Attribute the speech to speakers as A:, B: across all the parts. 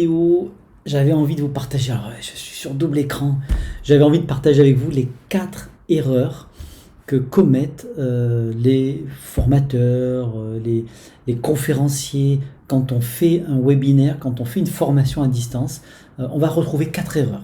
A: Vidéo, j'avais envie de vous partager, alors je suis sur double écran, j'avais envie de partager avec vous les 4 erreurs que commettent les formateurs, les conférenciers quand on fait un webinaire, quand on fait une formation à distance. On va retrouver 4 erreurs.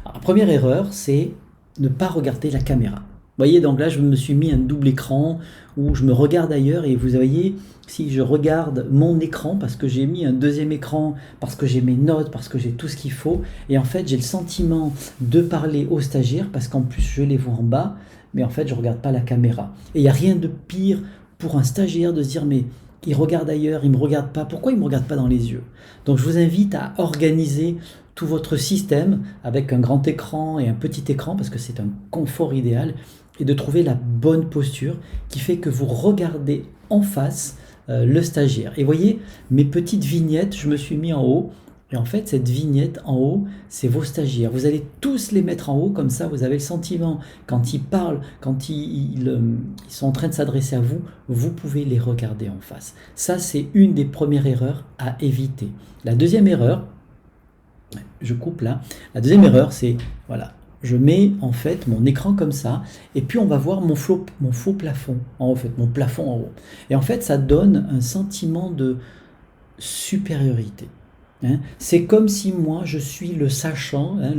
A: Alors, la première erreur, c'est ne pas regarder la caméra. Vous voyez, donc là, je me suis mis un double écran où je me regarde ailleurs et vous voyez, si je regarde mon écran, parce que j'ai mis un deuxième écran, parce que j'ai mes notes, parce que j'ai tout ce qu'il faut, et en fait, j'ai le sentiment de parler aux stagiaires, parce qu'en plus, je les vois en bas, mais en fait, je ne regarde pas la caméra. Et il n'y a rien de pire pour un stagiaire de se dire, mais il regarde ailleurs, il ne me regarde pas, pourquoi il ne me regarde pas dans les yeux? Donc, je vous invite à organiser tout votre système avec un grand écran et un petit écran, parce que c'est un confort idéal, et de trouver la bonne posture qui fait que vous regardez en face le stagiaire. Et voyez, mes petites vignettes, je me suis mis en haut. Et en fait, cette vignette en haut, c'est vos stagiaires. Vous allez tous les mettre en haut, comme ça, vous avez le sentiment, quand ils parlent, quand ils sont en train de s'adresser à vous, vous pouvez les regarder en face. Ça, c'est une des premières erreurs à éviter. La deuxième erreur, je coupe là, la deuxième erreur, c'est, voilà, je mets en fait mon écran comme ça, et puis on va voir mon faux plafond, en fait, mon plafond en haut. Et en fait, ça donne un sentiment de supériorité. Hein. C'est comme si moi, je suis le sachant, hein,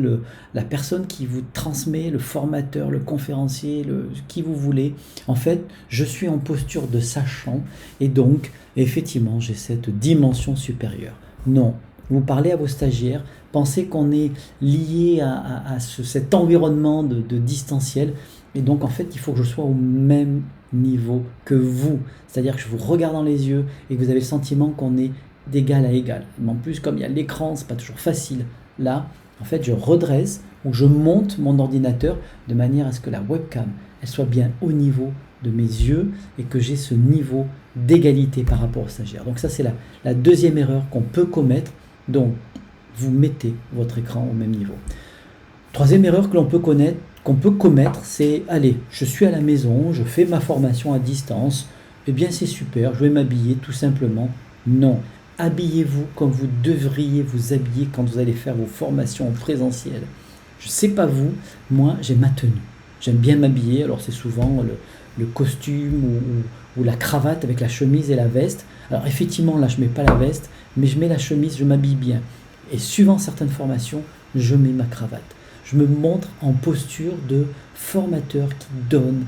A: la personne qui vous transmet, le formateur, le conférencier, qui vous voulez. En fait, je suis en posture de sachant, et donc, effectivement, j'ai cette dimension supérieure. Non, vous parlez à vos stagiaires, pensez qu'on est lié à cet environnement de distanciel, et donc en fait il faut que je sois au même niveau que vous, c'est-à-dire que je vous regarde dans les yeux et que vous avez le sentiment qu'on est d'égal à égal. Mais en plus, comme il y a l'écran, c'est pas toujours facile. Là, en fait, je redresse ou je monte mon ordinateur de manière à ce que la webcam elle soit bien au niveau de mes yeux et que j'ai ce niveau d'égalité par rapport aux stagiaires. Donc ça, c'est la deuxième erreur qu'on peut commettre. Donc, vous mettez votre écran au même niveau. Troisième erreur que l'on peut connaître, qu'on peut commettre, c'est, allez, je suis à la maison, je fais ma formation à distance, eh bien c'est super, je vais m'habiller tout simplement. Non, habillez-vous comme vous devriez vous habiller quand vous allez faire vos formations en présentiel. Je ne sais pas vous, moi j'ai ma tenue. J'aime bien m'habiller, alors c'est souvent le costume ou la cravate avec la chemise et la veste. Alors effectivement là je ne mets pas la veste, mais je mets la chemise, je m'habille bien. Et suivant certaines formations, je mets ma cravate. Je me montre en posture de formateur qui donne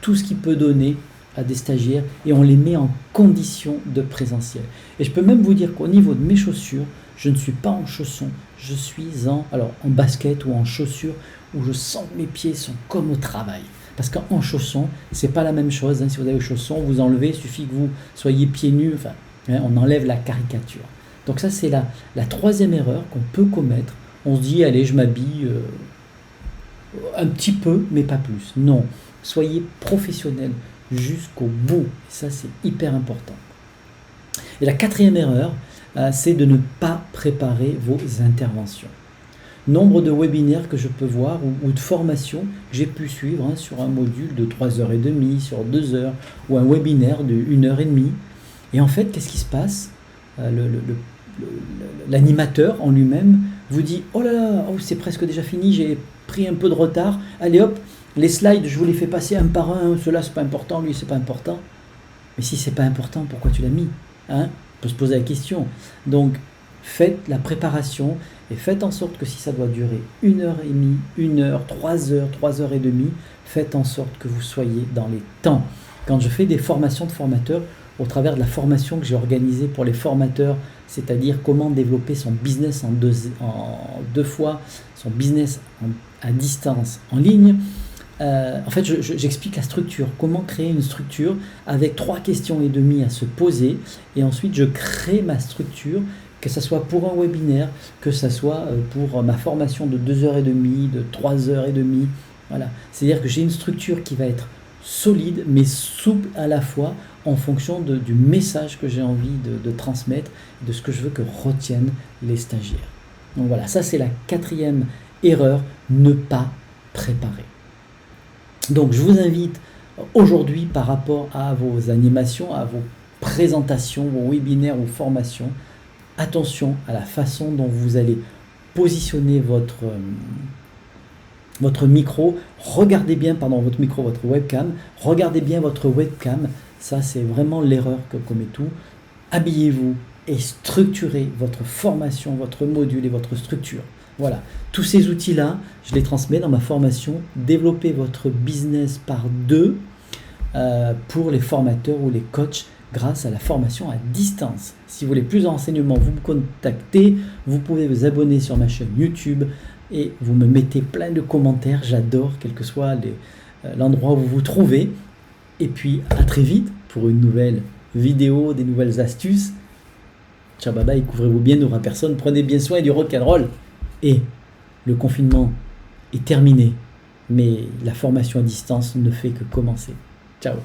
A: tout ce qu'il peut donner à des stagiaires et on les met en condition de présentiel. Et je peux même vous dire qu'au niveau de mes chaussures, je ne suis pas en chaussons, je suis en basket ou en chaussures où je sens que mes pieds sont comme au travail. Parce qu'en chaussons, c'est pas la même chose. Hein. Si vous avez chaussons, vous enlevez, il suffit que vous soyez pieds nus, enfin, hein, on enlève la caricature. Donc ça, c'est la troisième erreur qu'on peut commettre. On se dit, allez, je m'habille un petit peu, mais pas plus. Non, soyez professionnel jusqu'au bout. Et ça, c'est hyper important. Et la quatrième erreur, c'est de ne pas préparer vos interventions. Nombre de webinaires que je peux voir ou de formations que j'ai pu suivre hein, sur un module de 3h30, sur 2 heures, ou un webinaire de 1h30. Et en fait, qu'est-ce qui se passe? L'animateur en lui-même vous dit « Oh là là, oh, c'est presque déjà fini, j'ai pris un peu de retard. Allez hop, les slides, je vous les fais passer un par un. Ceux-là, c'est pas important, lui, c'est pas important. » Mais si c'est pas important, pourquoi tu l'as mis hein? On peut se poser la question. Donc, faites la préparation et faites en sorte que si ça doit durer 1h30, 1h, 3h, 3h30, faites en sorte que vous soyez dans les temps. Quand je fais des formations de formateurs, au travers de la formation que j'ai organisée pour les formateurs, c'est-à-dire comment développer son business en deux fois, son business à distance en ligne, en fait, j'explique la structure, comment créer une structure avec 3 questions et demie à se poser, et ensuite je crée ma structure, que ce soit pour un webinaire, que ce soit pour ma formation de 2h30, de 3h30, voilà. C'est-à-dire que j'ai une structure qui va être solide, mais souple à la fois, en fonction du message que j'ai envie de transmettre, de ce que je veux que retiennent les stagiaires. Donc voilà, ça c'est la quatrième erreur, ne pas préparer. Donc je vous invite aujourd'hui par rapport à vos animations, à vos présentations, vos webinaires ou formations, attention à la façon dont vous allez positionner votre micro. Regardez bien, pardon, votre micro, votre webcam. Regardez bien votre webcam. Ça, c'est vraiment l'erreur que commet tout. Habillez-vous et structurez votre formation, votre module et votre structure. Voilà, tous ces outils-là, je les transmets dans ma formation Développer votre business par deux pour les formateurs ou les coachs grâce à la formation à distance. Si vous voulez plus de renseignements, vous me contactez. Vous pouvez vous abonner sur ma chaîne YouTube et vous me mettez plein de commentaires. J'adore, quel que soit l'endroit où vous vous trouvez. Et puis, à très vite pour une nouvelle vidéo, des nouvelles astuces. Ciao, bye bye, couvrez-vous bien, n'aura personne. Prenez bien soin du rock'n'roll. Et le confinement est terminé, mais la formation à distance ne fait que commencer. Ciao.